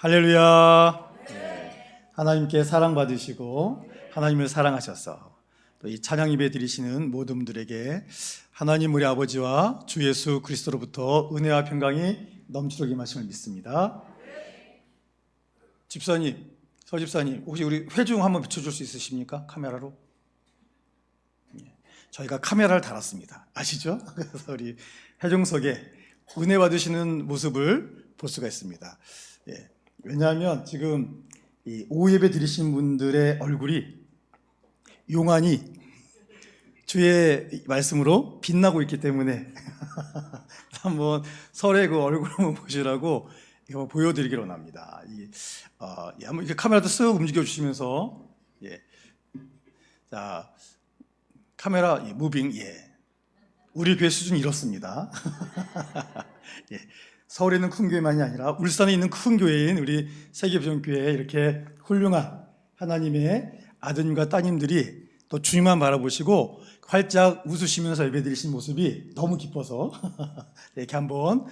할렐루야. 하나님께 사랑받으시고 하나님을 사랑하셔서 또 이 찬양 예배 드리시는 모든 분들에게 하나님 우리 아버지와 주 예수 그리스도로부터 은혜와 평강이 넘치도록 임하심을 믿습니다. 집사님, 서 집사님, 혹시 우리 회중 한번 비춰줄 수 있으십니까? 카메라로? 저희가 카메라를 달았습니다. 아시죠? 그래서 우리 회중석에 은혜 받으시는 모습을 볼 수가 있습니다. 왜냐하면 지금 이 오후 예배 드리신 분들의 얼굴이 용안이 주의 말씀으로 빛나고 있기 때문에 한번 설의 그 얼굴 한번 보시라고 이거 보여드리기로 합니다. 한번 이렇게 카메라도 쓱 움직여 주시면서 자 카메라 무빙 우리 교회 수준이 이렇습니다. 서울에 있는 큰 교회만이 아니라 울산에 있는 큰 교회인 우리 세계비전교회에 이렇게 훌륭한 하나님의 아드님과 따님들이 또 주님만 바라보시고 활짝 웃으시면서 예배드리신 모습이 너무 기뻐서 이렇게 한번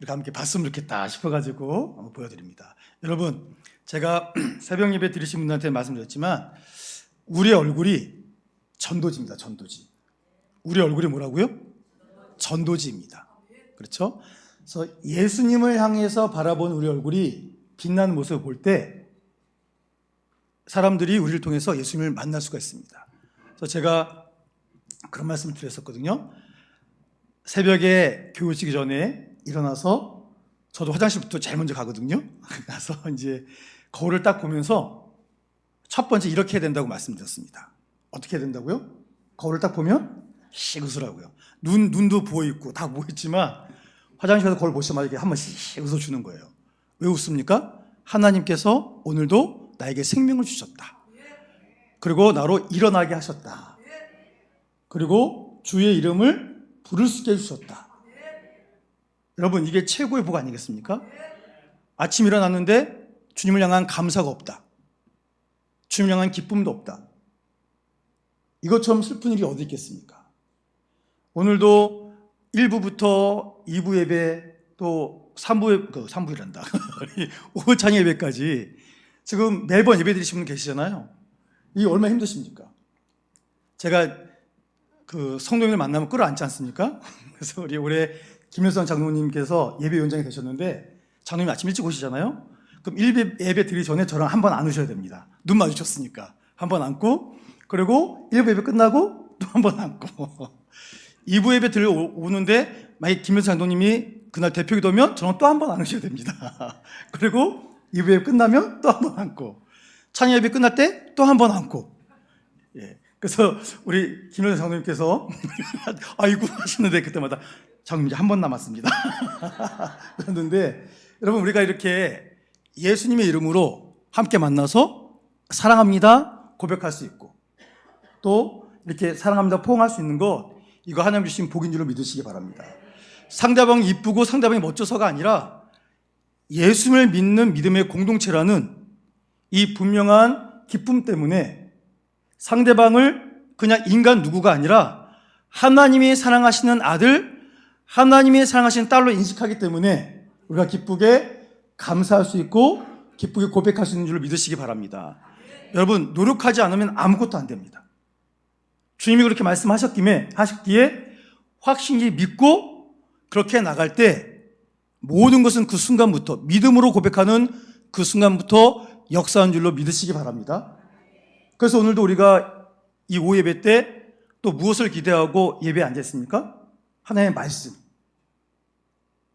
우리가 함께 봤으면 좋겠다 싶어가지고 한번 보여드립니다. 여러분, 제가 새벽 예배 드리신 분들한테 말씀드렸지만 우리의 얼굴이 전도지입니다. 전도지. 우리 얼굴이 뭐라고요? 전도지입니다. 그렇죠? 그래서 예수님을 향해서 바라본 우리 얼굴이 빛나는 모습을 볼 때 사람들이 우리를 통해서 예수님을 만날 수가 있습니다. 그래서 제가 그런 말씀을 드렸었거든요. 새벽에 교회 오시기 전에 일어나서 저도 화장실부터 제일 먼저 가거든요. 가서 이제 거울을 딱 보면서 첫 번째 이렇게 해야 된다고 말씀드렸습니다. 어떻게 해야 된다고요? 거울을 딱 보면 씩 웃으라고요. 눈도 부어있고 다 부어있지만 화장실 가서 거울 보시면 이렇게 한 번씩 웃어주는 거예요. 왜 웃습니까? 하나님께서 오늘도 나에게 생명을 주셨다. 그리고 나로 일어나게 하셨다. 그리고 주의 이름을 부를 수 있게 해주셨다. 여러분, 이게 최고의 복 아니겠습니까? 아침 일어났는데 주님을 향한 감사가 없다. 주님을 향한 기쁨도 없다. 이것처럼 슬픈 일이 어디 있겠습니까? 오늘도 1부부터 2부 예배 또 3부란다. 오후 찬양 예배까지 지금 매번 예배 드리시는 분 계시잖아요. 이게 얼마나 힘드십니까? 제가 그 성도님을 만나면 끌어안지 않습니까? 그래서 우리 올해 김효선 장로님께서 예배위원장이 되셨는데 장로님 아침 일찍 오시잖아요. 그럼 1부 예배 드리기 전에 저랑 한 번 안으셔야 됩니다. 눈 마주쳤으니까 한 번 안고, 그리고 1부 예배 끝나고 또 한 번 안고 2부 예배 들어오는데 만약에 김효선 장로님이 그날 대표기도면 저는 또 한 번 안으셔야 됩니다. 그리고 2부 예배 끝나면 또 한 번 안고, 찬양 예배 끝날 때 또 한 번 안고. 그래서 우리 김효선 장로님께서 아이고 하시는데 그때마다 장로님 이제 한 번 남았습니다. 그랬는데 여러분, 우리가 이렇게 예수님의 이름으로 함께 만나서 사랑합니다 고백할 수 있고 또 이렇게 사랑합니다 포옹할 수 있는 것, 이거 하나님 주신 복인 줄로 믿으시기 바랍니다. 상대방이 이쁘고 상대방이 멋져서가 아니라 예수님을 믿는 믿음의 공동체라는 이 분명한 기쁨 때문에 상대방을 그냥 인간 누구가 아니라 하나님이 사랑하시는 아들, 하나님이 사랑하시는 딸로 인식하기 때문에 우리가 기쁘게 감사할 수 있고 기쁘게 고백할 수 있는 줄 믿으시기 바랍니다. 여러분, 노력하지 않으면 아무것도 안 됩니다. 주님이 그렇게 말씀하셨기에 확신이 믿고 그렇게 나갈 때 모든 것은 그 순간부터 믿음으로 고백하는 그 순간부터 역사한 줄로 믿으시기 바랍니다. 그래서 오늘도 우리가 이 오후 예배 때 또 무엇을 기대하고 예배에 앉았습니까? 하나님의 말씀,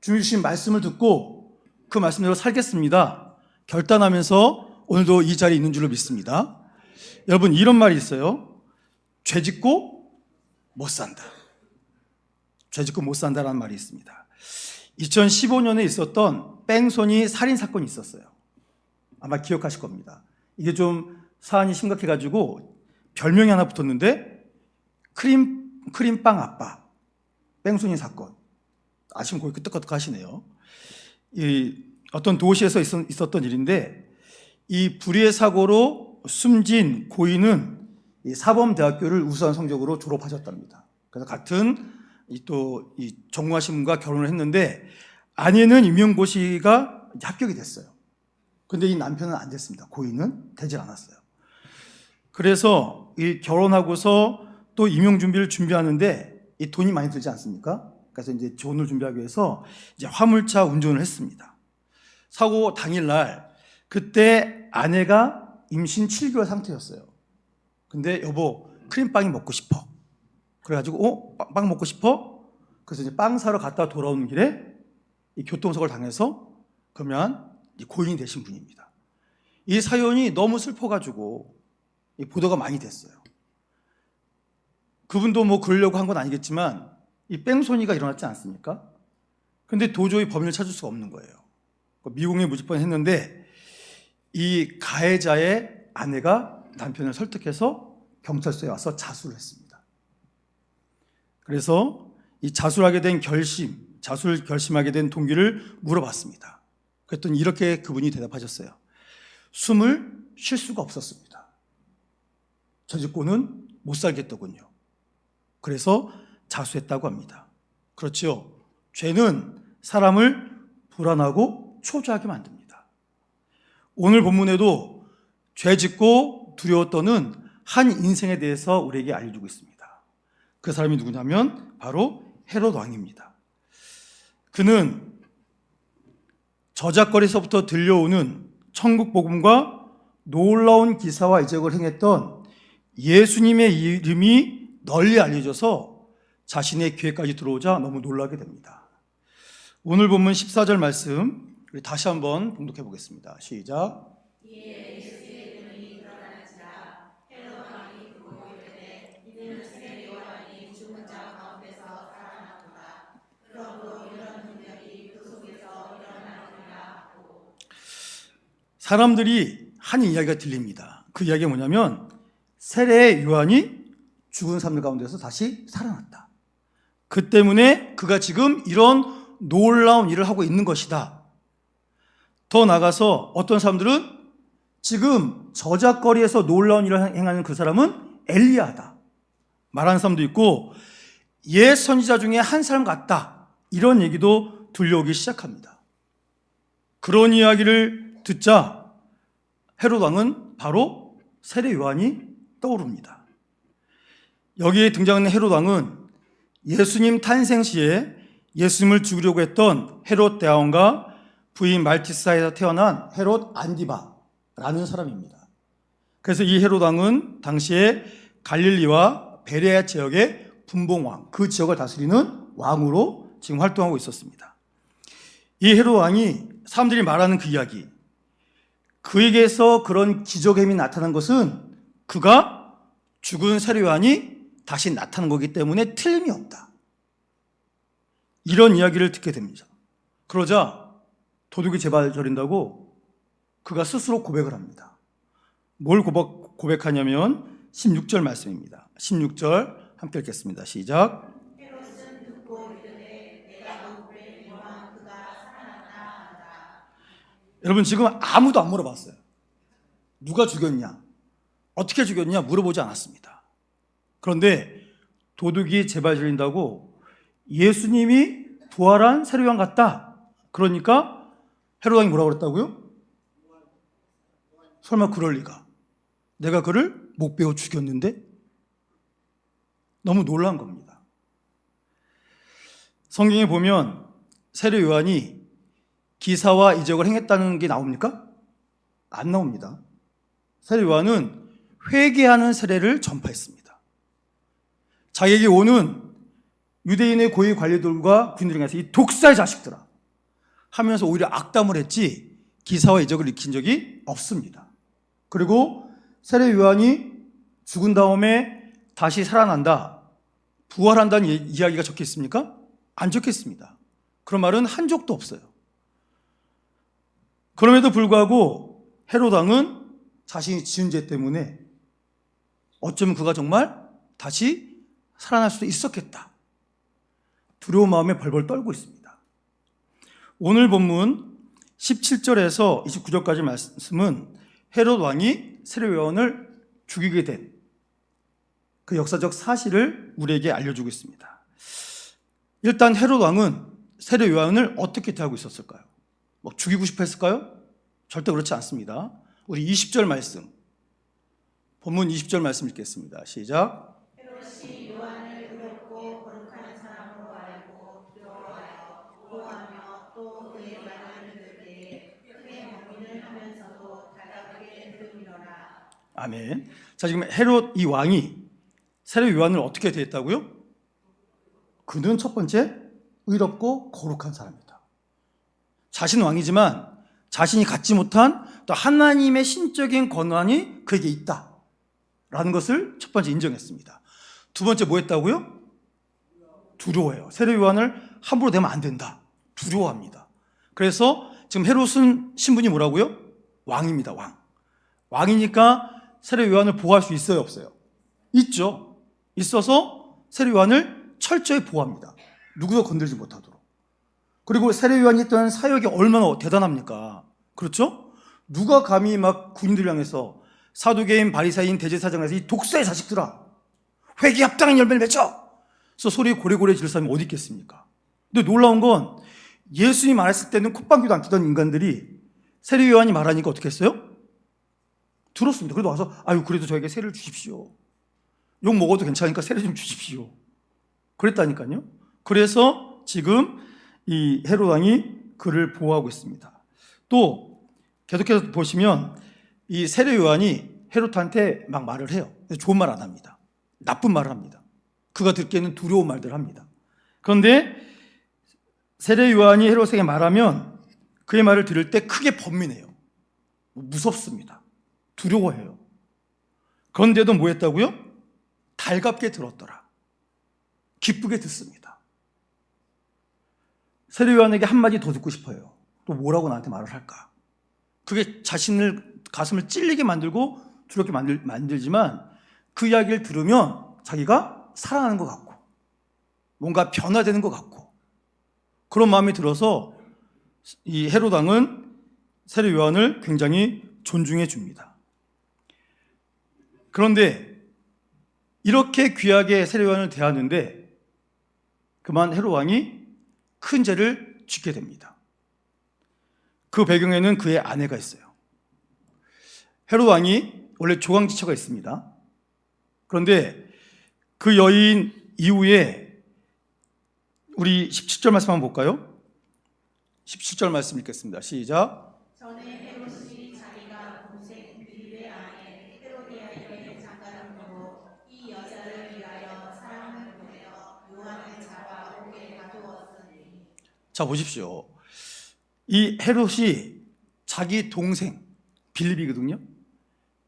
주님 주신 말씀을 듣고 그 말씀대로 살겠습니다 결단하면서 오늘도 이 자리에 있는 줄로 믿습니다. 여러분, 이런 말이 있어요. 죄 짓고 못 산다. 죄 짓고 못 산다라는 말이 있습니다. 2015년에 있었던 뺑소니 살인사건이 있었어요. 아마 기억하실 겁니다. 이게 좀 사안이 심각해가지고 별명이 하나 붙었는데 크림빵 아빠 뺑소니 사건. 아시면 거기 끄떡끄떡 하시네요. 어떤 도시에서 있었던 일인데 이 불의의 사고로 숨진 고인은 이 사범대학교를 우수한 성적으로 졸업하셨답니다. 그래서 같은 또 전공하신 분과 결혼을 했는데 아내는 임용고시가 합격이 됐어요. 근데 이 남편은 안 됐습니다. 고인은 되질 않았어요. 그래서 이 결혼하고서 또 임용 준비를 준비하는데 이 돈이 많이 들지 않습니까? 그래서 이제 존을 준비하기 위해서 이제 화물차 운전을 했습니다. 사고 당일날 그때 아내가 임신 7개월 상태였어요. 근데 여보 크림빵이 먹고 싶어. 그래가지고 빵 먹고 싶어? 그래서 이제 빵 사러 갔다 돌아오는 길에 이 교통사고를 당해서 그러면 고인이 되신 분입니다. 이 사연이 너무 슬퍼가지고 보도가 많이 됐어요. 그분도 뭐 그러려고 한 건 아니겠지만 이 뺑소니가 일어났지 않습니까? 근데 도저히 범인을 찾을 수가 없는 거예요. 미궁에 묻을 뻔했는데 이 가해자의 아내가 남편을 설득해서 경찰서에 와서 자수를 했습니다. 그래서 이 자수하게 된 자수를 결심하게 된 동기를 물어봤습니다. 그랬더니 이렇게 그분이 대답하셨어요. 숨을 쉴 수가 없었습니다. 저 짓고는 못 살겠더군요. 그래서 자수했다고 합니다. 그렇지요. 죄는 사람을 불안하고 초조하게 만듭니다. 오늘 본문에도 죄 짓고 두려워 떠는 한 인생에 대해서 우리에게 알려주고 있습니다. 그 사람이 누구냐면 바로 헤롯 왕입니다. 그는 저작거리에서부터 들려오는 천국 복음과 놀라운 기사와 이적을 행했던 예수님의 이름이 널리 알려져서 자신의 귀에까지 들어오자 너무 놀라게 됩니다. 오늘 본문 14절 말씀 우리 다시 한번 봉독해 보겠습니다. 시작. 사람들이 하는 이야기가 들립니다. 그 이야기가 뭐냐면 세례 요한이 죽은 사람들 가운데서 다시 살아났다. 그 때문에 그가 지금 이런 놀라운 일을 하고 있는 것이다. 더 나아가서 어떤 사람들은 지금 저작거리에서 놀라운 일을 행하는 그 사람은 엘리야다 말하는 사람도 있고 옛 선지자 중에 한 사람 같다 이런 얘기도 들려오기 시작합니다. 그런 이야기를 듣자 헤롯 왕은 바로 세례 요한이 떠오릅니다. 여기에 등장하는 헤롯 왕은 예수님 탄생 시에 예수님을 죽이려고 했던 헤롯 대왕과 부인 말티사에서 태어난 헤롯 안디바라는 사람입니다. 그래서 이 헤롯 왕은 당시에 갈릴리와 베레아 지역의 분봉왕, 그 지역을 다스리는 왕으로 지금 활동하고 있었습니다. 이 헤롯 왕이 사람들이 말하는 그 이야기, 그에게서 그런 기적의 힘이 나타난 것은 그가 죽은 세례 요한이 다시 나타난 거기 때문에 틀림이 없다. 이런 이야기를 듣게 됩니다. 그러자 도둑이 제발 저린다고 그가 스스로 고백을 합니다. 뭘 고백하냐면 16절 말씀입니다. 16절 함께 읽겠습니다. 시작. 여러분 지금 아무도 안 물어봤어요. 누가 죽였냐? 어떻게 죽였냐? 물어보지 않았습니다. 그런데 도둑이 제발 저린다고 예수님이 부활한 세례 요한 같다. 그러니까 헤롯 왕이 뭐라고 그랬다고요? 설마 그럴 리가. 내가 그를 못 배워 죽였는데? 너무 놀란 겁니다. 성경에 보면 세례 요한이 기사와 이적을 행했다는 게 나옵니까? 안 나옵니다. 세례 요한은 회개하는 세례를 전파했습니다. 자기에게 오는 유대인의 고위 관리들과 군인들을 향해서 이 독사의 자식들아 하면서 오히려 악담을 했지 기사와 이적을 일으킨 적이 없습니다. 그리고 세례 요한이 죽은 다음에 다시 살아난다, 부활한다는 이야기가 적혀 있습니까? 안 적혀 있습니다. 그런 말은 한 적도 없어요. 그럼에도 불구하고 헤롯 왕은 자신이 지은 죄 때문에 어쩌면 그가 정말 다시 살아날 수도 있었겠다. 두려운 마음에 벌벌 떨고 있습니다. 오늘 본문 17절에서 29절까지 말씀은 헤롯 왕이 세례 요한을 죽이게 된 그 역사적 사실을 우리에게 알려주고 있습니다. 일단 헤롯 왕은 세례 요한을 어떻게 대하고 있었을까요? 막 죽이고 싶어 했을까요? 절대 그렇지 않습니다. 우리 20절 말씀, 본문 20절 말씀 읽겠습니다. 시작. 헤롯이 요한을 의롭고 거룩한 사람으로 알고 두려워하여 보호하며 또 그의 말을 들을 때에 크게 고민을 하면서도 다가가게 들으리라. 아멘. 자, 지금 헤롯 이 왕이 세례 요한을 어떻게 대했다고요? 그는 첫 번째 의롭고 거룩한 사람이다. 자신은 왕이지만 자신이 갖지 못한 또 하나님의 신적인 권한이 그에게 있다라는 것을 첫 번째 인정했습니다. 두 번째 뭐 했다고요? 두려워해요. 세례 요한을 함부로 대면 안 된다. 두려워합니다. 그래서 지금 헤롯은 신분이 뭐라고요? 왕입니다. 왕. 왕이니까 세례 요한을 보호할 수 있어요, 없어요? 있죠. 있어서 세례 요한을 철저히 보호합니다. 누구도 건들지 못하도록. 그리고 세례 요한이 했던 사역이 얼마나 대단합니까? 그렇죠? 누가 감히 막 군인들 향해서 사두개인, 바리새인, 대제사장에서 이 독사의 자식들아, 회개에 합당한 열매를 맺어! 그래서 소리 고래고래 지를 사람이 어디 있겠습니까? 근데 놀라운 건 예수님이 말했을 때는 콧방귀도 안 끼던 인간들이 세례 요한이 말하니까 어떻게 했어요? 들었습니다. 그래도 와서 아유 그래도 저에게 세례를 주십시오. 욕 먹어도 괜찮으니까 세례 좀 주십시오. 그랬다니까요. 그래서 지금 이 헤롯 왕이 그를 보호하고 있습니다. 또 계속해서 보시면 이 세례 요한이 헤롯한테 막 말을 해요. 좋은 말 안 합니다. 나쁜 말을 합니다. 그가 듣기에는 두려운 말들을 합니다. 그런데 세례 요한이 헤롯에게 말하면 그의 말을 들을 때 크게 번민해요. 무섭습니다. 두려워해요. 그런데도 뭐 했다고요? 달갑게 들었더라. 기쁘게 듣습니다. 세례 요한에게 한마디 더 듣고 싶어요. 또 뭐라고 나한테 말을 할까? 그게 자신을 가슴을 찔리게 만들고 두렵게 만들지만 그 이야기를 들으면 자기가 살아나는 것 같고 뭔가 변화되는 것 같고 그런 마음이 들어서 이 헤롯 왕은 세례 요한을 굉장히 존중해 줍니다. 그런데 이렇게 귀하게 세례 요한을 대하는데 그만 헤롯 왕이 큰 죄를 짓게 됩니다. 그 배경에는 그의 아내가 있어요. 헤롯 왕이 원래 조강지처가 있습니다. 그런데 그 여인 이후에 우리 17절 말씀 한번 볼까요? 17절 말씀 읽겠습니다. 시작. 전에 헤롯이 자기가 동생 빌립의 아내 헤로디아에게 장가를 두고 이 여자를 위하여 사람을 보내어 요한을 잡아 옥에 가두었으니. 자 보십시오. 이 헤롯이 자기 동생 빌립이거든요.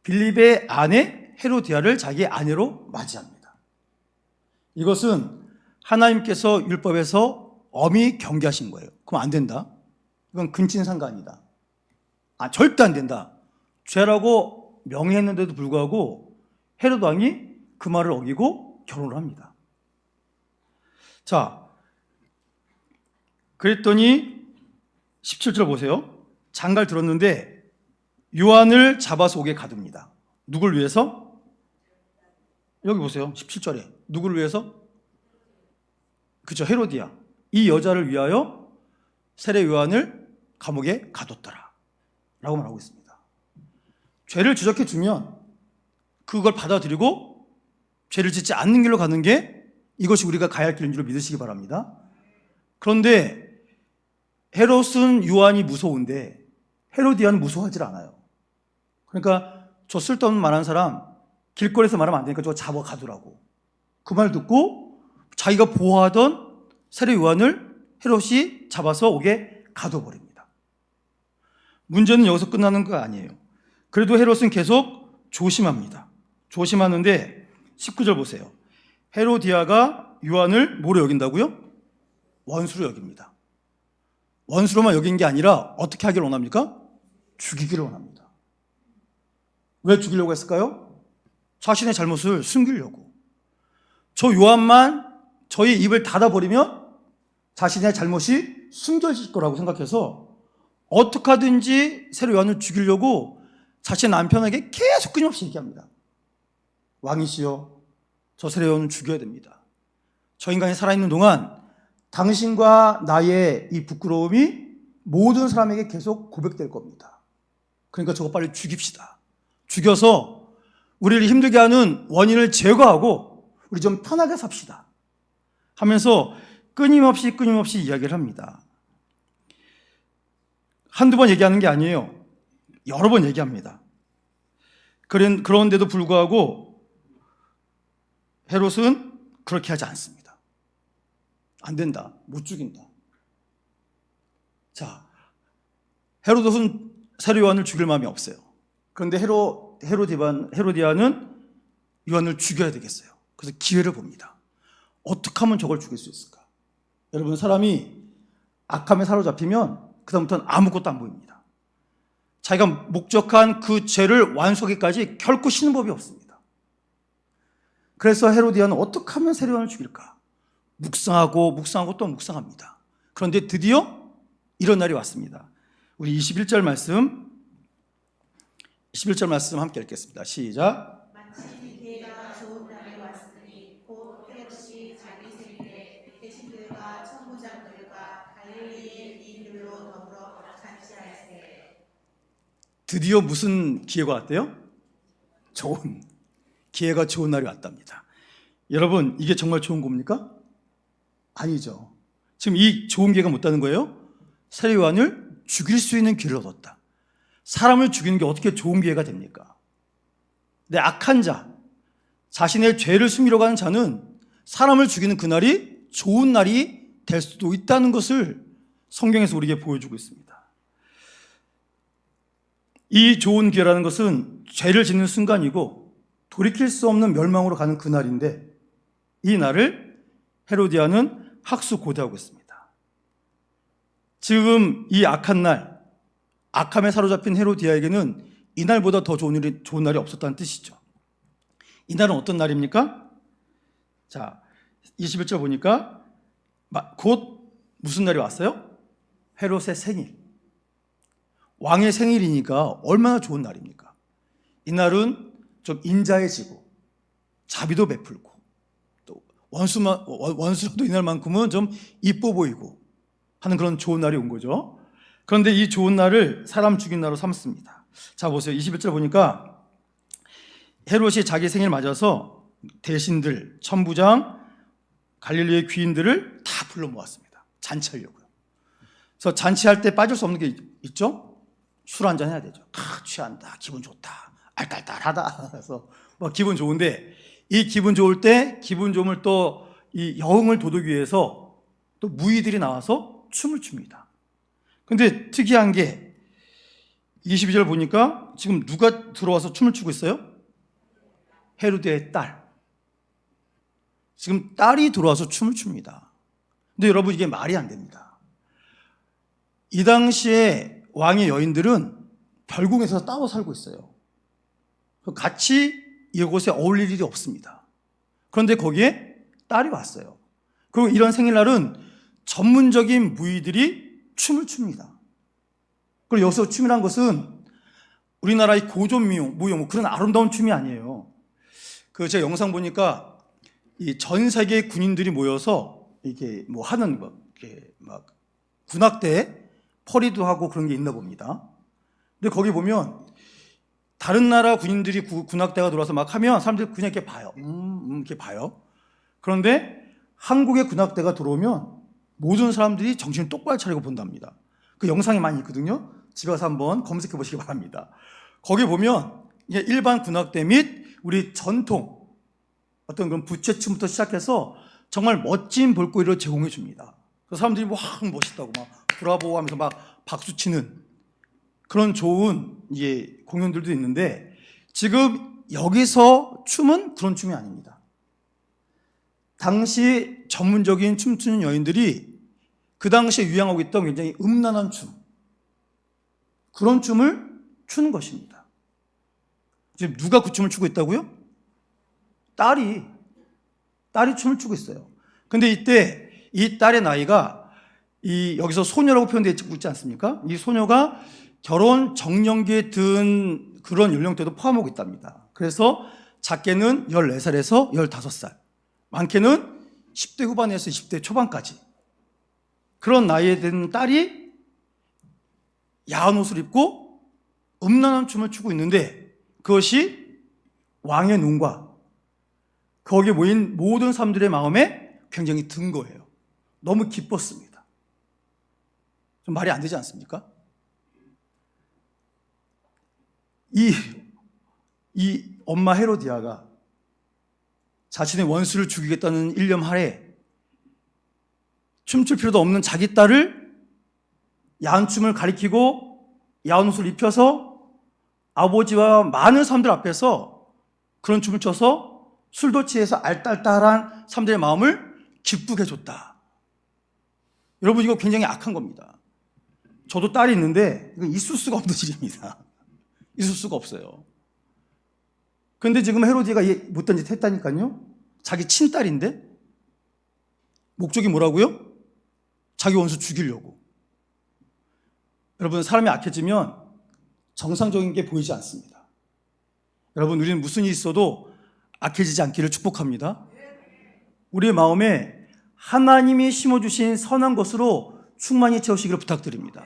빌립의 아내 헤로디아를 자기의 아내로 맞이합니다. 이것은 하나님께서 율법에서 엄히 경계하신 거예요. 그럼 안 된다. 이건 근친상간이다. 절대 안 된다. 죄라고 명예했는데도 불구하고 헤롯 왕이 그 말을 어기고 결혼을 합니다. 자, 그랬더니 17절 보세요. 장가를 들었는데 요한을 잡아서 옥에 가둡니다. 누굴 위해서? 여기 보세요. 17절에 누구를 위해서? 그죠, 헤로디아. 이 여자를 위하여 세례 요한을 감옥에 가뒀더라 라고 말하고 있습니다. 죄를 지적해 주면 그걸 받아들이고 죄를 짓지 않는 길로 가는 게 이것이 우리가 가야 할 길인 줄 믿으시기 바랍니다. 그런데 헤롯은 요한이 무서운데 헤로디아는 무서워하지 않아요. 그러니까 저 쓸데없는 말하는 사람 길거리에서 말하면 안 되니까 저거 잡아 가두라고. 그 말 듣고 자기가 보호하던 세례 요한을 헤롯이 잡아서 옥에 가둬버립니다. 문제는 여기서 끝나는 거 아니에요. 그래도 헤롯은 계속 조심합니다. 조심하는데 19절 보세요. 헤로디아가 요한을 뭐로 여긴다고요? 원수로 여깁니다. 원수로만 여긴 게 아니라 어떻게 하기를 원합니까? 죽이기를 원합니다. 왜 죽이려고 했을까요? 자신의 잘못을 숨기려고. 저 요한만 저희 입을 닫아버리면 자신의 잘못이 숨겨질 거라고 생각해서 어떻게 하든지 세례 요한을 죽이려고 자신 남편에게 계속 끊임없이 얘기합니다. 왕이시여, 저 세례 요한을 죽여야 됩니다. 저 인간이 살아있는 동안 당신과 나의 이 부끄러움이 모든 사람에게 계속 고백될 겁니다. 그러니까 저거 빨리 죽입시다. 죽여서 우리를 힘들게 하는 원인을 제거하고 우리 좀 편하게 삽시다 하면서 끊임없이 이야기를 합니다. 한두 번 얘기하는 게 아니에요. 여러 번 얘기합니다. 그런데도 불구하고 헤롯은 그렇게 하지 않습니다. 안 된다. 못 죽인다. 자, 헤롯은 세례 요한을 죽일 마음이 없어요. 그런데 헤로디아는 요한을 죽여야 되겠어요. 그래서 기회를 봅니다. 어떻게 하면 저걸 죽일 수 있을까? 여러분, 사람이 악함에 사로잡히면 그다음부터는 아무것도 안 보입니다. 자기가 목적한 그 죄를 완수하기까지 결코 쉬는 법이 없습니다. 그래서 헤로디아는 어떻게 하면 세례 요한을 죽일까? 묵상하고 또 묵상합니다. 그런데 드디어 이런 날이 왔습니다. 우리 21절 말씀 함께 읽겠습니다. 시작. 마침 기회가 좋은 날이 왔으니 곧 헤롯이 자기 생일에 대신들과 천부장들과 갈릴리의 이인들로 더불어 잔치할세. 드디어 무슨 기회가 왔대요? 기회가 좋은 날이 왔답니다. 여러분, 이게 정말 좋은 겁니까? 아니죠. 지금 이 좋은 기회가 뭐다는 거예요? 세례 요한을 죽일 수 있는 기회를 얻었다. 사람을 죽이는 게 어떻게 좋은 기회가 됩니까? 근데 악한 자, 자신의 죄를 숨기려고 하는 자는 사람을 죽이는 그날이 좋은 날이 될 수도 있다는 것을 성경에서 우리에게 보여주고 있습니다. 이 좋은 기회라는 것은 죄를 짓는 순간이고 돌이킬 수 없는 멸망으로 가는 그날인데, 이 날을 헤로디아는 학수고대하고 있습니다. 지금 이 악한 날, 악함에 사로잡힌 헤로디아에게는 이날보다 더 좋은 날이 없었다는 뜻이죠. 이날은 어떤 날입니까? 자, 21절 보니까 곧 무슨 날이 왔어요? 헤롯의 생일. 왕의 생일이니까 얼마나 좋은 날입니까? 이날은 좀 인자해지고 자비도 베풀고 또 원수라도 이날만큼은 좀 이뻐 보이고 하는 그런 좋은 날이 온 거죠. 그런데 이 좋은 날을 사람 죽인 날로 삼습니다. 자, 보세요. 21절 보니까 헤롯이 자기 생일 맞아서 대신들, 천부장, 갈릴리의 귀인들을 다 불러 모았습니다. 잔치하려고요. 그래서 잔치할 때 빠질 수 없는 게 있죠? 술 한잔 해야 되죠. 취한다, 기분 좋다, 알딸딸하다. 그래서 기분 좋은데, 이 기분 좋을 때 기분 좋음을 또 이 여흥을 돋우기 위해서 또 무의들이 나와서 춤을 춥니다. 근데 특이한 게 22절 보니까 지금 누가 들어와서 춤을 추고 있어요? 헤로디아의 딸. 지금 딸이 들어와서 춤을 춥니다. 근데 여러분, 이게 말이 안 됩니다. 이 당시에 왕의 여인들은 별궁에서 따로 살고 있어요. 같이 이곳에 어울릴 일이 없습니다. 그런데 거기에 딸이 왔어요. 그리고 이런 생일날은 전문적인 무희들이 춤을 춥니다. 그리고 여기서 춤이란 것은 우리나라의 고전 무용 그런 아름다운 춤이 아니에요. 제가 영상 보니까 이 전 세계 군인들이 모여서 이렇게 하는 이렇게 막 군악대 퍼리도 하고 그런 게 있나 봅니다. 근데 거기 보면 다른 나라 군인들이 군악대가 들어와서 막 하면 사람들이 그냥 이렇게 봐요. 이렇게 봐요. 그런데 한국의 군악대가 들어오면 모든 사람들이 정신을 똑바로 차리고 본답니다. 그 영상이 많이 있거든요. 집에 가서 한번 검색해 보시기 바랍니다. 거기 보면 일반 군악대 및 우리 전통 어떤 그런 부채춤부터 시작해서 정말 멋진 볼거리를 제공해 줍니다. 그래서 사람들이 멋있다고 막 브라보 하면서 막 박수 치는 그런 좋은 공연들도 있는데, 지금 여기서 춤은 그런 춤이 아닙니다. 당시 전문적인 춤추는 여인들이 그 당시에 유행하고 있던 굉장히 음란한 춤, 그런 춤을 추는 것입니다. 지금 누가 그 춤을 추고 있다고요? 딸이 춤을 추고 있어요. 근데 이때 이 딸의 나이가 여기서 소녀라고 표현되어 있지 않습니까? 이 소녀가 결혼 정년기에 든 그런 연령대도 포함하고 있답니다. 그래서 작게는 14살에서 15살, 많게는 10대 후반에서 20대 초반까지 그런 나이에 든 딸이 야한 옷을 입고 음란한 춤을 추고 있는데 그것이 왕의 눈과 거기에 모인 모든 사람들의 마음에 굉장히 든 거예요. 너무 기뻤습니다. 좀 말이 안 되지 않습니까? 이 엄마 헤로디아가 자신의 원수를 죽이겠다는 일념 하에 춤출 필요도 없는 자기 딸을 야한 춤을 가리키고 야한 옷을 입혀서 아버지와 많은 사람들 앞에서 그런 춤을 춰서 술도 취해서 알딸딸한 사람들의 마음을 기쁘게 해줬다. 여러분, 이거 굉장히 악한 겁니다. 저도 딸이 있는데 이건 있을 수가 없는 일입니다. 있을 수가 없어요. 그런데 지금 헤로디가 못된 짓 했다니까요. 자기 친딸인데 목적이 뭐라고요? 자기 원수 죽이려고. 여러분, 사람이 악해지면 정상적인 게 보이지 않습니다. 여러분, 우리는 무슨 일이 있어도 악해지지 않기를 축복합니다. 우리의 마음에 하나님이 심어주신 선한 것으로 충만히 채우시기를 부탁드립니다.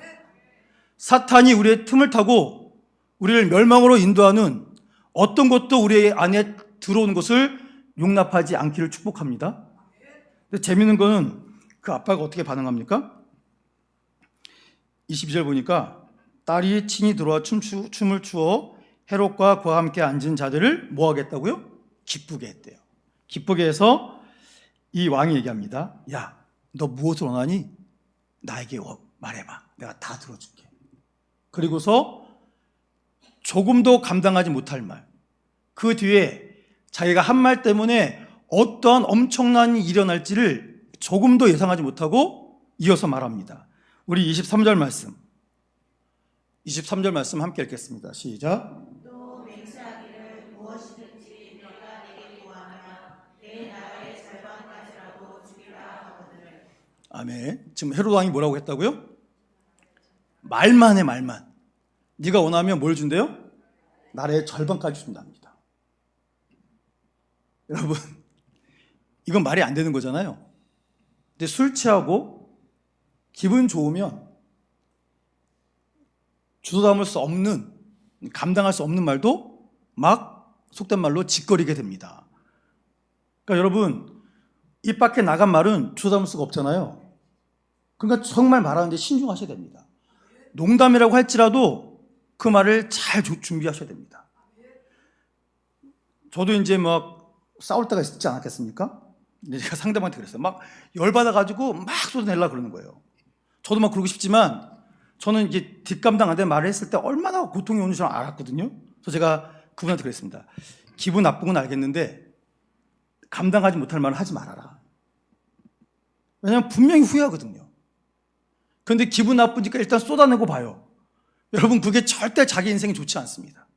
사탄이 우리의 틈을 타고 우리를 멸망으로 인도하는 어떤 것도 우리 안에 들어오는 것을 용납하지 않기를 축복합니다. 근데 재미있는 거는 그 아빠가 어떻게 반응합니까? 22절 보니까 딸이 친히 들어와 춤을 추어 헤롯과 그와 함께 앉은 자들을 뭐 하겠다고요? 기쁘게 했대요. 기쁘게 해서 이 왕이 얘기합니다. 야, 너 무엇을 원하니? 나에게 말해봐. 내가 다 들어줄게. 그리고서 조금도 감당하지 못할 말, 그 뒤에 자기가 한 말 때문에 어떠한 엄청난 일이 일어날지를 조금도 예상하지 못하고 이어서 말합니다. 우리 23절 말씀 함께 읽겠습니다. 시작. 또 맹세하기를 무엇이든지 내가 내게 구하면 내 나라의 절반까지라도 주리라 하거늘. 아멘. 지금 헤롯 왕이 뭐라고 했다고요? 말만 해, 말만. 네가 원하면 뭘 준대요? 나라의 절반까지 준답니다. 여러분, 이건 말이 안 되는 거잖아요. 근데 술 취하고 기분 좋으면 주워 담을 수 없는, 감당할 수 없는 말도 막 속된 말로 짓거리게 됩니다. 그러니까 여러분, 입 밖에 나간 말은 주워 담을 수가 없잖아요. 그러니까 정말 말하는데 신중하셔야 됩니다. 농담이라고 할지라도 그 말을 잘 준비하셔야 됩니다. 저도 이제 막 싸울 때가 있지 않았겠습니까? 근데 제가 상대방한테 그랬어요. 막 열받아가지고 막 쏟아내려고 그러는 거예요. 저도 막 그러고 싶지만 저는 이게 뒷감당 안 되는 말을 했을 때 얼마나 고통이 오는 줄 알았거든요. 그래서 제가 그분한테 그랬습니다. 기분 나쁜 건 알겠는데 감당하지 못할 말은 하지 말아라. 왜냐하면 분명히 후회하거든요. 그런데 기분 나쁘니까 일단 쏟아내고 봐요. 여러분, 그게 절대 자기 인생에 좋지 않습니다.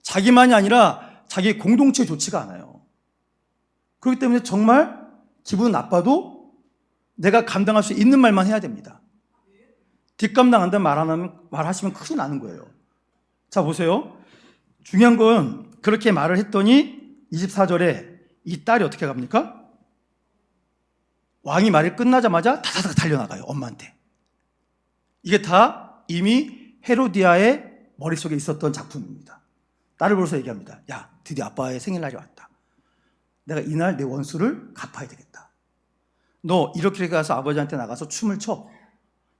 자기만이 아니라 자기 공동체에 좋지가 않아요. 그렇기 때문에 정말 기분 나빠도 내가 감당할 수 있는 말만 해야 됩니다. 뒷감당 안 되는 말하시면 큰일 나는 거예요. 자, 보세요. 중요한 건 그렇게 말을 했더니 24절에 이 딸이 어떻게 갑니까? 왕이 말이 끝나자마자 다다닥 달려나가요, 엄마한테. 이게 다 이미 헤로디아의 머릿속에 있었던 작품입니다. 딸을 보면서 얘기합니다. 야, 드디어 아빠의 생일날이 왔다. 내가 이날 내 원수를 갚아야 되겠다. 너 이렇게 가서 아버지한테 나가서 춤을 춰.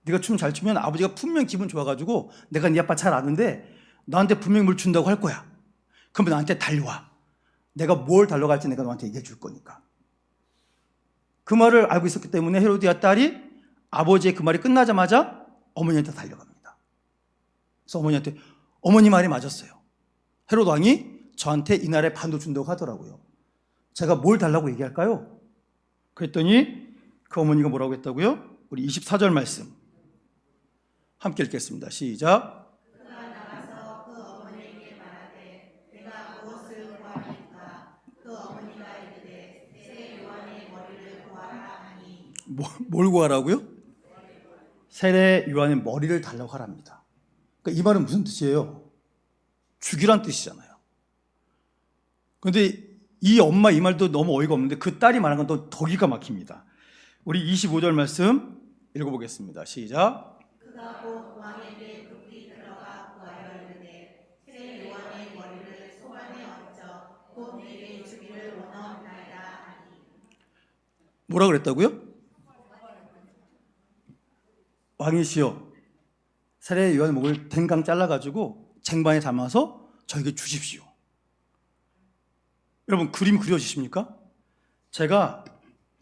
네가 춤 잘 추면 아버지가 분명 기분 좋아가지고 내가 네 아빠 잘 아는데 너한테 분명히 뭘 준다고 할 거야. 그러면 나한테 달려와. 내가 뭘 달려갈지 내가 너한테 얘기해 줄 거니까. 그 말을 알고 있었기 때문에 헤로디아 딸이 아버지의 그 말이 끝나자마자 어머니한테 달려갑니다. 그래서 어머니한테 어머니 말이 맞았어요. 헤롯 왕이 저한테 이날의 반도 준다고 하더라고요. 제가 뭘 달라고 얘기할까요? 그랬더니 그 어머니가 뭐라고 했다고요? 우리 24절 말씀 함께 읽겠습니다. 시작. 그가 나가서 그 어머니에게 말하되 내가 무엇을 구하리까? 그 어머니가 이르되 세례 요한의 머리를 구하라 하니. 뭘 구하라고요? 세례 요한의 머리를 달라고 하랍니다. 그러니까 이 말은 무슨 뜻이에요? 죽이란 뜻이잖아요. 그런데 이 엄마 이 말도 너무 어이가 없는데 그 딸이 말한 건 더 기가 막힙니다. 우리 25절 말씀 읽어보겠습니다. 시작. 그가 곧 왕에게 급히 들어가 구하여 이르되 뭐라 그랬다고요? 왕이시여, 세례 요한의 목을 댕강 잘라가지고 쟁반에 담아서 저에게 주십시오. 여러분, 그림 그려지십니까? 제가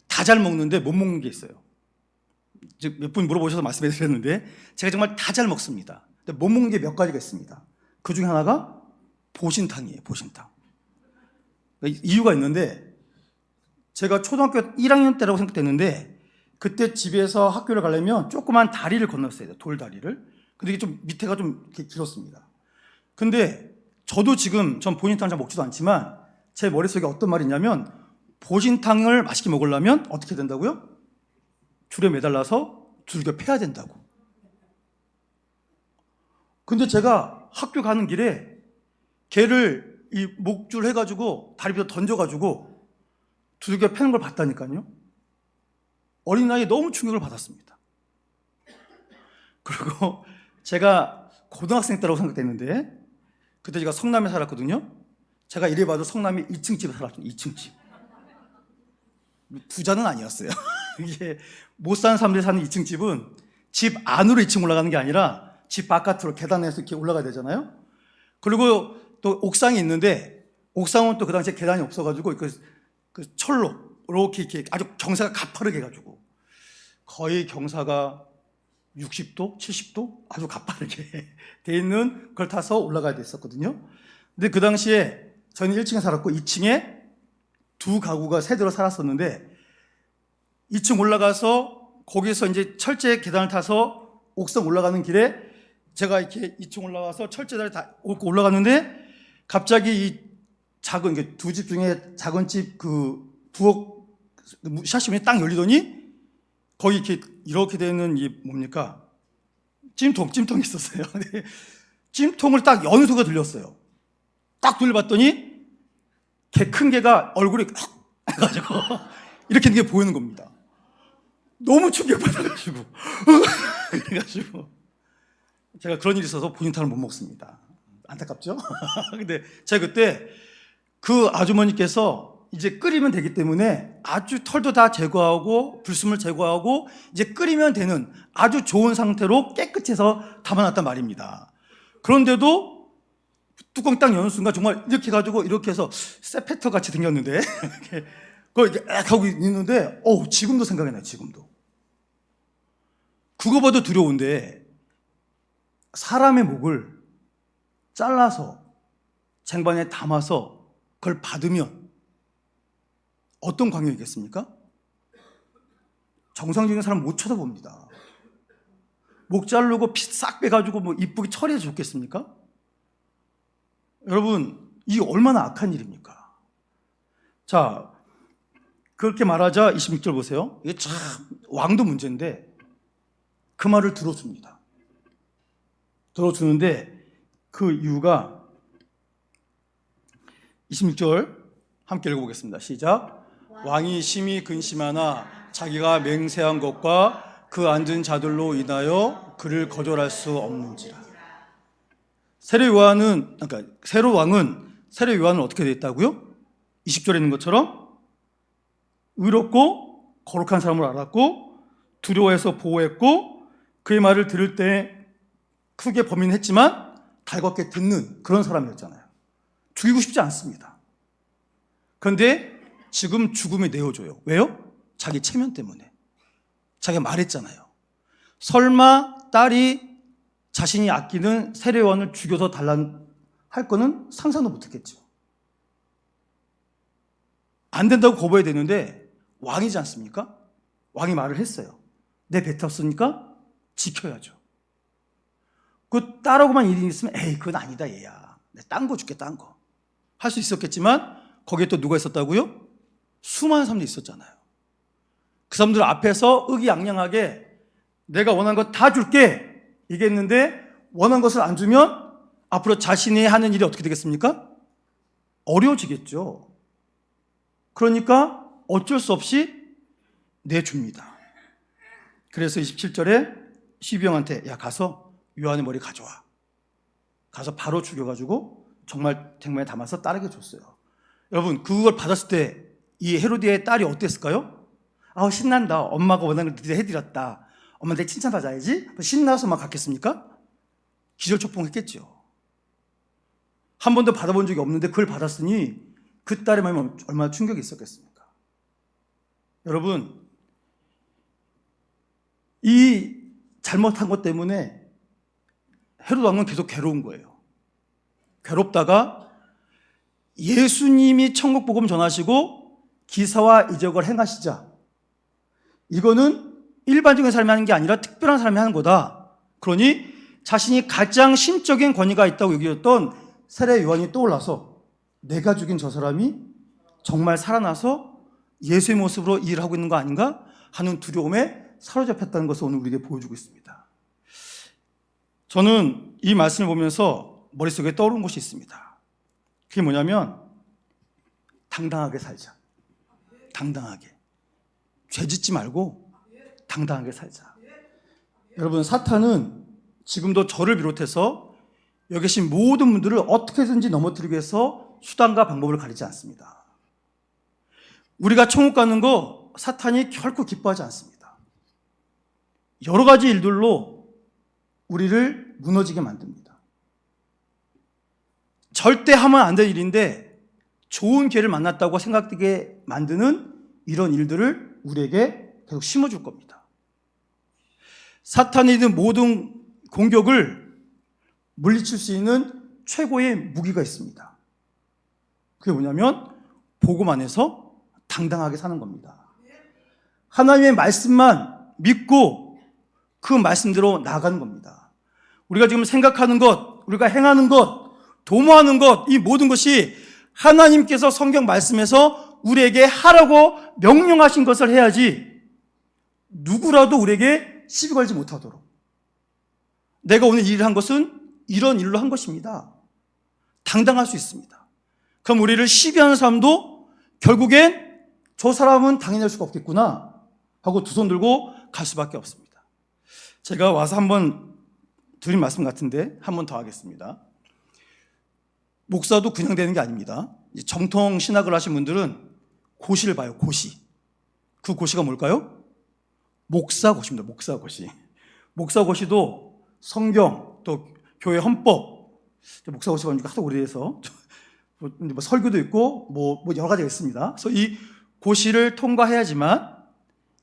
다 잘 먹는데 못 먹는 게 있어요. 몇 분 물어보셔서 말씀해 드렸는데 제가 정말 다 잘 먹습니다. 근데 못 먹는 게 몇 가지가 있습니다. 그 중에 하나가 보신탕이에요. 보신탕. 이유가 있는데, 제가 초등학교 1학년 때라고 생각됐는데 그때 집에서 학교를 가려면 조그만 다리를 건넜어야 돼요. 돌다리를. 근데 이게 좀 밑에가 좀 이렇게 길었습니다. 근데 저도 지금 전 보신탕 잘 먹지도 않지만 제 머릿속에 어떤 말이 있냐면, 보신탕을 맛있게 먹으려면 어떻게 된다고요? 줄에 매달라서 두들겨 패야 된다고. 근데 제가 학교 가는 길에 걔를 이 목줄 해가지고 다리부터 던져가지고 두들겨 패는 걸 봤다니까요. 어린 나이에 너무 충격을 받았습니다. 그리고 제가 고등학생 때라고 생각됐는데 그때 제가 성남에 살았거든요. 제가 이래봐도 성남이 2층 집에 살았죠. 2층 집. 부자는 아니었어요. 이게 못 사는 사람들이 사는 2층 집은 집 안으로 2층 올라가는 게 아니라 집 바깥으로 계단에서 이렇게 올라가야 되잖아요. 그리고 또 옥상이 있는데 옥상은 또 그 당시에 계단이 없어가지고 그 철로 이렇게 아주 경사가 가파르게 해가지고 거의 경사가 60도, 70도 아주 가파르게 돼 있는 걸 타서 올라가야 됐었거든요. 근데 그 당시에 저는 1층에 살았고 2층에 두 가구가 세대로 살았었는데 2층 올라가서 거기서 이제 철제 계단을 타서 옥상 올라가는 길에 제가 이렇게 2층 올라가서 철제다리 다 올라갔는데 갑자기 이 작은 두 집 중에 작은 집 그 부엌 샤시문이 딱 열리더니 거기 이렇게 되는 이 뭡니까? 찜통이 있었어요. 찜통을 딱 여는 소리가 들렸어요. 딱 돌려봤더니 개 큰 개가 얼굴이 해가지고 이렇게 있는 게 보이는 겁니다. 너무 충격받아가지고 그래가지고 제가 그런 일이 있어서 보신탕을 못 먹습니다. 안타깝죠? 근데 제가 그때 그 아주머니께서 이제 끓이면 되기 때문에 아주 털도 다 제거하고 불순물 제거하고 이제 끓이면 되는 아주 좋은 상태로 깨끗이 해서 담아놨단 말입니다. 그런데도 뚜껑 딱 여는 순간 정말 이렇게 해가지고 이렇게 해서 세페터 같이 생겼는데 그거 이렇게 하고 있는데 지금도 생각이 나요. 지금도. 그거보다 두려운데 사람의 목을 잘라서 쟁반에 담아서 그걸 받으면 어떤 광경이겠습니까? 정상적인 사람 못 쳐다봅니다. 목 자르고 피 싹 빼가지고 뭐 이쁘게 처리해서 좋겠습니까? 여러분, 이게 얼마나 악한 일입니까? 자, 그렇게 말하자 26절 보세요. 이게 참 왕도 문제인데 그 말을 들어줍니다. 들어주는데 그 이유가 26절 함께 읽어보겠습니다. 시작. 왕이 심히 근심하나 자기가 맹세한 것과 그 앉은 자들로 인하여 그를 거절할 수 없는지라. 세례 요한은 세례 요한은 어떻게 됐다고요? 20절에 있는 것처럼 의롭고 거룩한 사람으로 알았고 두려워해서 보호했고 그의 말을 들을 때 크게 범인했지만 달갑게 듣는 그런 사람이었잖아요. 죽이고 싶지 않습니다. 그런데 지금 죽음에 내어줘요. 왜요? 자기 체면 때문에. 자기가 말했잖아요. 설마 딸이 자신이 아끼는 세례 요한을 죽여서 달라 할 거는 상상도 못했겠죠. 안 된다고 거부해야 되는데 왕이지 않습니까? 왕이 말을 했어요. 내 뱉었으니까 지켜야죠. 그 딸하고만 일이 있으면 그건 아니다 얘야. 내가 딴 거 줄게 딴 거. 할 수 있었겠지만 거기에 또 누가 있었다고요? 수많은 사람들이 있었잖아요. 그 사람들 앞에서 의기양양하게 내가 원하는 거 다 줄게 얘기했는데 원하는 것을 안 주면 앞으로 자신이 하는 일이 어떻게 되겠습니까? 어려워지겠죠. 그러니까 어쩔 수 없이 내줍니다. 그래서 27절에 시비형한테 야 가서 요한의 머리 가져와. 가서 바로 죽여가지고 정말 쟁반에 담아서 딸에게 줬어요. 여러분 그걸 받았을 때 이 헤로디아의 딸이 어땠을까요? 아우 신난다. 엄마가 원하는 걸 드디어 해드렸다. 엄마한테 칭찬받아야지. 신나서 막 갔겠습니까? 기절초풍했겠죠. 한 번도 받아본 적이 없는데 그걸 받았으니 그 딸의 마음이 얼마나 충격이 있었겠습니까? 여러분, 이 잘못한 것 때문에 헤롯 왕은 계속 괴로운 거예요. 괴롭다가 예수님이 천국 복음 전하시고 기사와 이적을 행하시자 이거는 일반적인 사람이 하는 게 아니라 특별한 사람이 하는 거다. 그러니 자신이 가장 신적인 권위가 있다고 여겼던 세례 요한이 떠올라서 내가 죽인 저 사람이 정말 살아나서 예수의 모습으로 일을 하고 있는 거 아닌가 하는 두려움에 사로잡혔다는 것을 오늘 우리에게 보여주고 있습니다. 저는 이 말씀을 보면서 머릿속에 떠오른 것이 있습니다. 그게 뭐냐면 당당하게 살자. 당당하게. 죄 짓지 말고 당당하게 살자. 여러분, 사탄은 지금도 저를 비롯해서 여기 계신 모든 분들을 어떻게든지 넘어뜨리기 위해서 수단과 방법을 가리지 않습니다. 우리가 천국 가는 거 사탄이 결코 기뻐하지 않습니다. 여러 가지 일들로 우리를 무너지게 만듭니다. 절대 하면 안 될 일인데 좋은 기회를 만났다고 생각되게 만드는 이런 일들을 우리에게 계속 심어줄 겁니다. 사탄이 든 모든 공격을 물리칠 수 있는 최고의 무기가 있습니다. 그게 뭐냐면 복음 안에서 당당하게 사는 겁니다. 하나님의 말씀만 믿고 그 말씀대로 나아가는 겁니다. 우리가 지금 생각하는 것, 우리가 행하는 것, 도모하는 것, 이 모든 것이 하나님께서 성경 말씀에서 우리에게 하라고 명령하신 것을 해야지 누구라도 우리에게 시비 걸지 못하도록. 내가 오늘 이 일을 한 것은 이런 일로 한 것입니다. 당당할 수 있습니다. 그럼 우리를 시비하는 사람도 결국엔 저 사람은 당연할 수가 없겠구나 하고 두 손 들고 갈 수밖에 없습니다. 제가 와서 한번 드린 말씀 같은데 한 번 더 하겠습니다. 목사도 그냥 되는 게 아닙니다. 정통 신학을 하신 분들은 고시를 봐요. 고시. 그 고시가 뭘까요? 목사고시입니다. 목사고시. 목사고시도 성경 또 교회 헌법, 목사고시가 하도 오래돼서 뭐 설교도 있고 뭐 여러 가지가 있습니다. 그래서 이 고시를 통과해야지만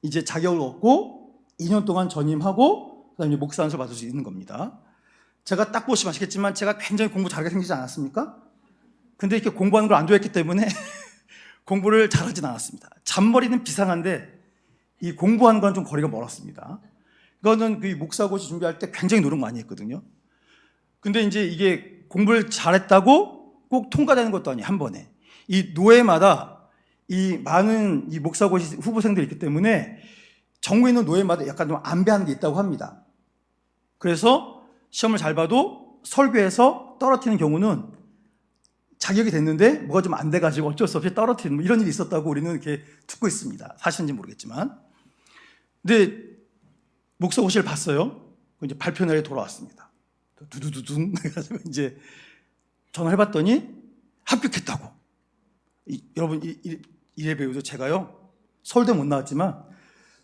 이제 자격을 얻고 2년 동안 전임하고 그다음에 목사 안수를 받을 수 있는 겁니다. 제가 딱 보시면 아시겠지만 제가 굉장히 공부 잘하게 생기지 않았습니까? 근데 이렇게 공부하는 걸 안 좋아했기 때문에 공부를 잘하진 않았습니다. 잔머리는 비상한데 이 공부하는 건 좀 거리가 멀었습니다. 이거는 그 목사고시 준비할 때 굉장히 노력 많이 했거든요. 근데 이제 이게 공부를 잘했다고 꼭 통과되는 것도 아니에요. 한 번에. 이 노예마다 이 많은 이 목사고시 후보생들이 있기 때문에 전국에 있는 노예마다 약간 좀 안배하는 게 있다고 합니다. 그래서 시험을 잘 봐도 설교에서 떨어뜨리는 경우는 자격이 됐는데 뭐가 좀 안 돼가지고 어쩔 수 없이 떨어뜨리는 뭐 이런 일이 있었다고 우리는 이렇게 듣고 있습니다. 사실인지 모르겠지만. 근데 목사고시를 봤어요. 이제 발표 날에 돌아왔습니다. 두두두둥 해가지고 이제 전화를 해봤더니 합격했다고. 여러분 이래 배우죠. 제가요 서울대 못 나왔지만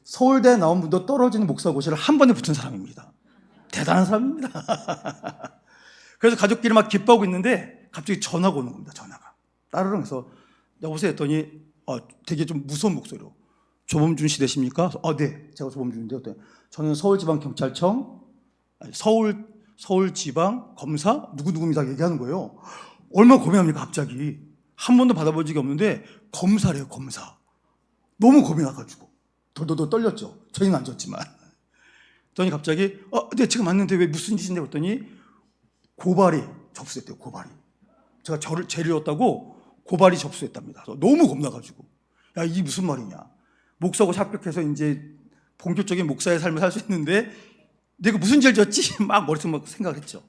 서울대 나온 분도 떨어지는 목사고시를 한 번에 붙은 사람입니다. 대단한 사람입니다. 그래서 가족끼리 막 기뻐하고 있는데 갑자기 전화가 오는 겁니다. 전화가 따르릉 해서 여보세요 했더니 되게 좀 무서운 목소리로 조범준 씨 되십니까? 네, 제가 조범준인데요. 저는 서울지방경찰청 서울지방검사 누구누구입니다 얘기하는 거예요. 얼마나 고민합니까 갑자기. 한 번도 받아본 적이 없는데 검사래요. 검사. 너무 겁이 나가지고 돌돌돌 떨렸죠. 저희는 안 졌지만. 그랬더니 갑자기 네 지금 맞는데 왜 무슨 짓인데 그랬더니 고발이 접수됐대요. 고발이. 제가 죄를 졌다고 고발이 접수됐답니다. 너무 겁나가지고 야 이게 무슨 말이냐. 목사고시 합격해서 이제 본격적인 목사의 삶을 살 수 있는데 내가 무슨 죄를 졌지? 막 머릿속에 막 생각을 했죠.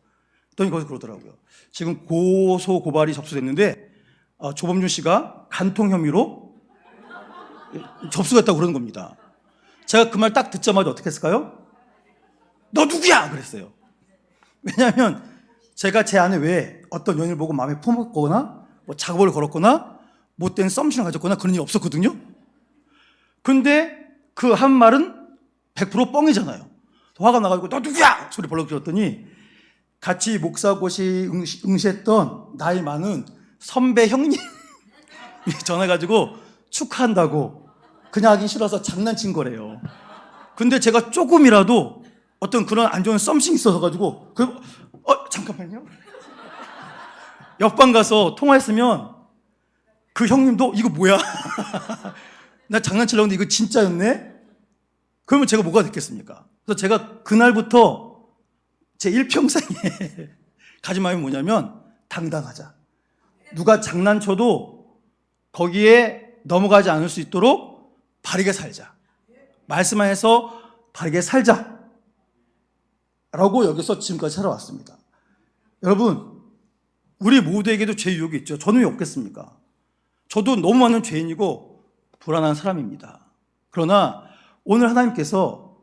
그랬더니 거기서 그러더라고요. 지금 고소 고발이 접수됐는데 조범준 씨가 간통 혐의로 접수됐다고 그러는 겁니다. 제가 그 말 딱 듣자마자 어떻게 했을까요? 너 누구야? 그랬어요. 왜냐하면 제가 제 안에 왜 어떤 연인을 보고 마음에 품었거나 뭐 작업을 걸었거나 못된 썸씽을 가졌거나 그런 일이 없었거든요. 근데 그 한 말은 100% 뻥이잖아요. 화가 나가지고 너 누구야? 소리 벌렁 질렀더니 같이 목사고시 응시했던 나이 많은 선배 형님 전화해가지고 축하한다고 그냥 하기 싫어서 장난친 거래요. 근데 제가 조금이라도 어떤 그런 안 좋은 썸씽이 있어서가지고 잠깐만요. 옆방 가서 통화했으면 그 형님도 이거 뭐야? 나 장난치려고 했는데 이거 진짜였네? 그러면 제가 뭐가 됐겠습니까? 그래서 제가 그날부터 제 일평생에 가진 마음이 뭐냐면 당당하자. 누가 장난쳐도 거기에 넘어가지 않을 수 있도록 바르게 살자. 말씀 안에서 바르게 살자. 라고 여기서 지금까지 살아왔습니다. 여러분, 우리 모두에게도 죄 유혹이 있죠. 저는 왜 없겠습니까? 저도 너무 많은 죄인이고 불안한 사람입니다. 그러나 오늘 하나님께서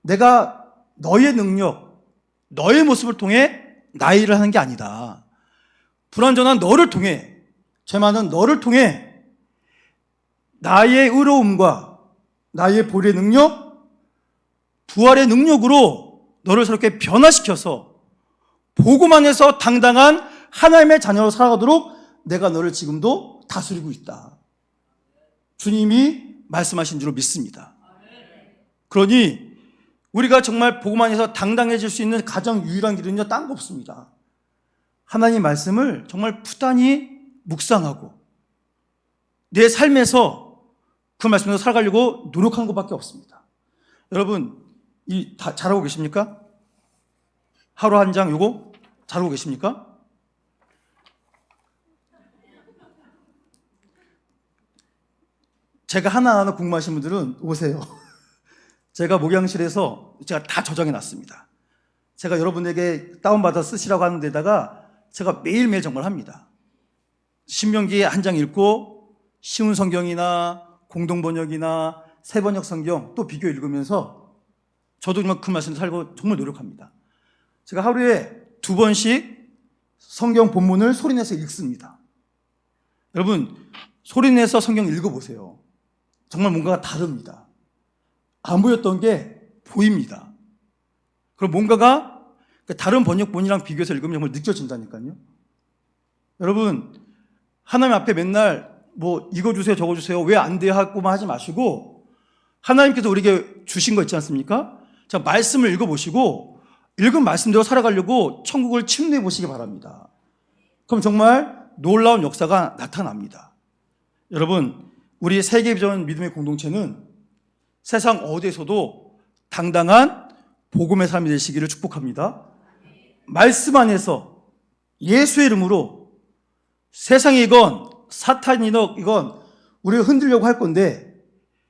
내가 너의 능력, 너의 모습을 통해 나의 일을 하는 게 아니다. 불완전한 너를 통해, 죄 많은 너를 통해 나의 의로움과 나의 보혈의 능력, 부활의 능력으로 너를 새롭게 변화시켜서 복음 안에서 당당한 하나님의 자녀로 살아가도록 내가 너를 지금도 다스리고 있다. 주님이 말씀하신 줄로 믿습니다. 그러니 우리가 정말 복음 안에서 당당해질 수 있는 가장 유일한 길은요, 딴 거 없습니다. 하나님 말씀을 정말 부단히 묵상하고 내 삶에서 그 말씀으로 살아가려고 노력하는 것밖에 없습니다. 여러분, 다 잘하고 계십니까? 하루 한 장 요거 잘하고 계십니까? 제가 하나하나 궁금하신 분들은 오세요. 제가 목양실에서 제가 다 저장해 놨습니다. 제가 여러분에게 다운받아 쓰시라고 하는 데다가 제가 매일매일 정말 합니다. 신명기에 한 장 읽고 쉬운 성경이나 공동번역이나 새번역 성경 또 비교 읽으면서 저도 정말 그 말씀 살고 정말 노력합니다. 제가 하루에 2번씩 성경 본문을 소리내서 읽습니다. 여러분, 소리내서 성경 읽어보세요. 정말 뭔가가 다릅니다. 안 보였던 게 보입니다. 그럼 뭔가가 다른 번역본이랑 비교해서 읽으면 정말 느껴진다니까요. 여러분, 하나님 앞에 맨날 뭐 이거 주세요 저거 주세요 왜 안 돼요 하고만 하지 마시고 하나님께서 우리에게 주신 거 있지 않습니까? 자, 말씀을 읽어보시고 읽은 말씀대로 살아가려고 천국을 침노해 보시기 바랍니다. 그럼 정말 놀라운 역사가 나타납니다. 여러분, 우리 세계비전 믿음의 공동체는 세상 어디에서도 당당한 복음의 삶이 되시기를 축복합니다. 말씀 안에서 예수의 이름으로 세상이건 사탄이건 우리를 흔들려고 할 건데,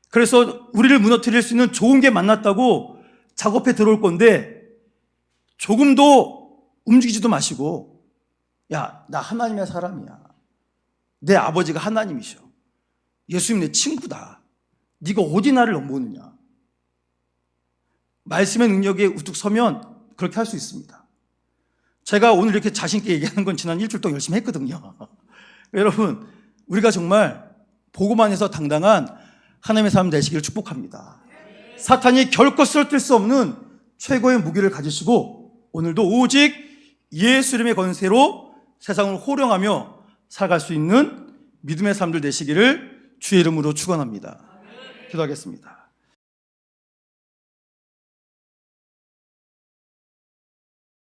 그래서 우리를 무너뜨릴 수 있는 좋은 게 만났다고 작업해 들어올 건데 조금도 움직이지도 마시고, 야, 나 하나님의 사람이야. 내 아버지가 하나님이셔. 예수님 내 친구다. 네가 어디 나를 넘보느냐. 말씀의 능력에 우뚝 서면 그렇게 할 수 있습니다. 제가 오늘 이렇게 자신 있게 얘기하는 건 지난 일주일 동안 열심히 했거든요. 여러분, 우리가 정말 복음 안에서 당당한 하나님의 사람 되시기를 축복합니다. 사탄이 결코 쓰러뜨릴 수 없는 최고의 무기를 가지시고 오늘도 오직 예수 이름의 권세로 세상을 호령하며 살아갈 수 있는 믿음의 사람들 되시기를 주의 이름으로 축원합니다. 기도하겠습니다.